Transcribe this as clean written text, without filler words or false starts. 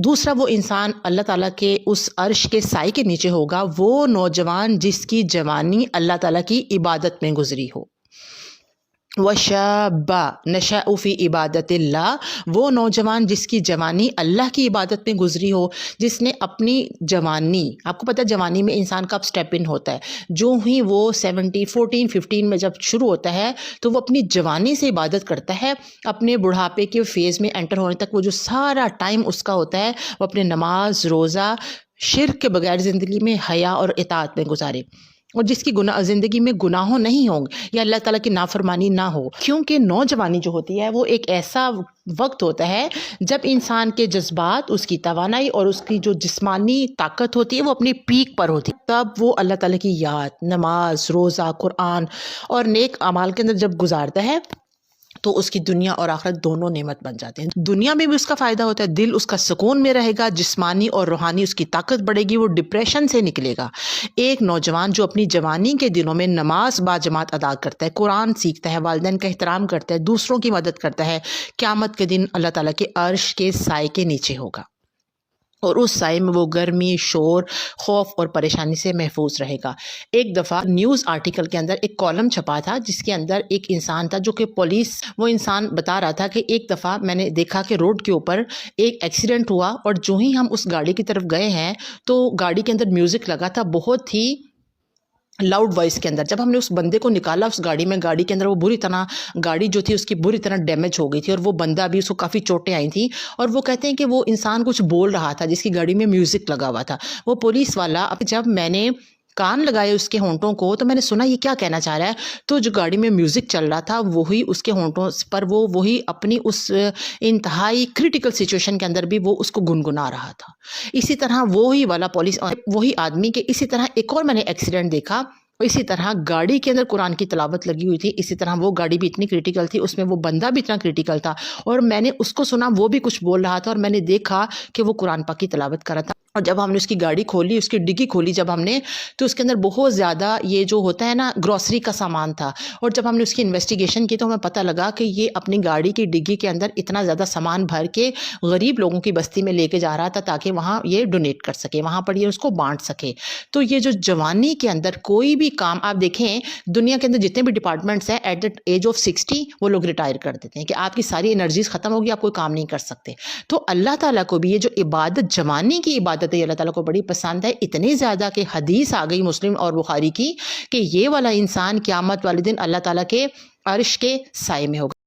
دوسرا وہ انسان اللہ تعالیٰ کے اس عرش کے سائے کے نیچے ہوگا، وہ نوجوان جس کی جوانی اللہ تعالیٰ کی عبادت میں گزری ہو۔ وَشَابٌ نَشَأَ فِي عِبَادَةِ اللَّهِ، وہ نوجوان جس کی جوانی اللہ کی عبادت میں گزری ہو، جس نے اپنی جوانی، آپ کو پتہ ہے جوانی میں انسان کا اب سٹیپ ان ہوتا ہے، جو ہی وہ 15 میں جب شروع ہوتا ہے تو وہ اپنی جوانی سے عبادت کرتا ہے، اپنے بڑھاپے کے فیز میں انٹر ہونے تک وہ جو سارا ٹائم اس کا ہوتا ہے وہ اپنے نماز، روزہ، شرک کے بغیر زندگی میں حیا اور اطاعت میں گزارے، اور جس کی زندگی میں گناہوں نہیں ہوں یا اللہ تعالیٰ کی نافرمانی نہ ہو، کیونکہ نوجوانی جو ہوتی ہے وہ ایک ایسا وقت ہوتا ہے جب انسان کے جذبات، اس کی توانائی اور اس کی جو جسمانی طاقت ہوتی ہے وہ اپنی پیک پر ہوتی ہے، تب وہ اللہ تعالیٰ کی یاد، نماز، روزہ، قرآن اور نیک اعمال کے اندر جب گزارتا ہے تو اس کی دنیا اور آخرت دونوں نعمت بن جاتے ہیں۔ دنیا میں بھی اس کا فائدہ ہوتا ہے، دل اس کا سکون میں رہے گا، جسمانی اور روحانی اس کی طاقت بڑھے گی، وہ ڈپریشن سے نکلے گا۔ ایک نوجوان جو اپنی جوانی کے دنوں میں نماز باجماعت ادا کرتا ہے، قرآن سیکھتا ہے، والدین کا احترام کرتا ہے، دوسروں کی مدد کرتا ہے، قیامت کے دن اللہ تعالیٰ کے عرش کے سائے کے نیچے ہوگا، اور اس سائے میں وہ گرمی، شور، خوف اور پریشانی سے محفوظ رہے گا۔ ایک دفعہ نیوز آرٹیکل کے اندر ایک کالم چھپا تھا جس کے اندر ایک انسان تھا جو کہ پولیس، وہ انسان بتا رہا تھا کہ ایک دفعہ میں نے دیکھا کہ روڈ کے اوپر ایک ایکسیڈنٹ ہوا، اور جو ہی ہم اس گاڑی کی طرف گئے ہیں تو گاڑی کے اندر میوزک لگا تھا بہت ہی لاؤڈ وائس کے اندر۔ جب ہم نے اس بندے کو نکالا اس گاڑی میں، گاڑی کے اندر وہ بری طرح، گاڑی جو تھی اس کی بری طرح ڈیمیج ہو گئی تھی، اور وہ بندہ بھی، اس کو کافی چوٹیں آئی تھیں، اور وہ کہتے ہیں کہ وہ انسان کچھ بول رہا تھا جس کی گاڑی میں میوزک لگا ہوا تھا۔ وہ پولیس والا، جب میں نے کان لگائے اس کے ہونٹوں کو تو میں نے سنا یہ کیا کہنا چاہ رہا ہے، تو جو گاڑی میں میوزک چل رہا تھا وہی اس کے ہونٹوں پر، وہی اپنی اس انتہائی کریٹیکل سچویشن کے اندر بھی وہ اس کو گنگنا رہا تھا۔ اسی طرح وہی والا پولیس، وہی آدمی کے اسی طرح ایک اور میں نے ایکسیڈنٹ دیکھا، اسی طرح گاڑی کے اندر قرآن کی تلاوت لگی ہوئی تھی، اسی طرح وہ گاڑی بھی اتنی کریٹیکل تھی، اس میں وہ بندہ بھی اتنا کریٹیکل تھا، اور میں نے اس کو سنا وہ بھی کچھ بول رہا تھا، اور میں نے دیکھا کہ وہ قرآن پاک کی تلاوت کر رہا تھا۔ اور جب ہم نے اس کی گاڑی کھولی، اس کی ڈگی کھولی جب ہم نے، تو اس کے اندر بہت زیادہ یہ جو ہوتا ہے نا گروسری کا سامان تھا، اور جب ہم نے اس کی انویسٹیگیشن کی تو ہمیں پتہ لگا کہ یہ اپنی گاڑی کی ڈگی کے اندر اتنا زیادہ سامان بھر کے غریب لوگوں کی بستی میں لے کے جا رہا تھا تاکہ وہاں یہ ڈونیٹ کر سکے، وہاں پر یہ اس کو بانٹ سکے۔ تو یہ جو جوانی کے اندر کوئی بھی کام آپ دیکھیں، دنیا کے اندر جتنے بھی ڈپارٹمنٹس ہیں ایٹ دا ایج آف 60 وہ لوگ ریٹائر کر دیتے ہیں کہ آپ کی ساری انرجیز ختم ہوگی، آپ کوئی کام نہیں کر سکتے۔ تو اللہ تعالیٰ کو بھی یہ جو عبادت، جوانی کی عبادت ہے، اللہ تعالیٰ کو بڑی پسند ہے، اتنی زیادہ کہ حدیث آ گئی مسلم اور بخاری کی کہ یہ والا انسان قیامت والے دن اللہ تعالیٰ کے عرش کے سائے میں ہوگا۔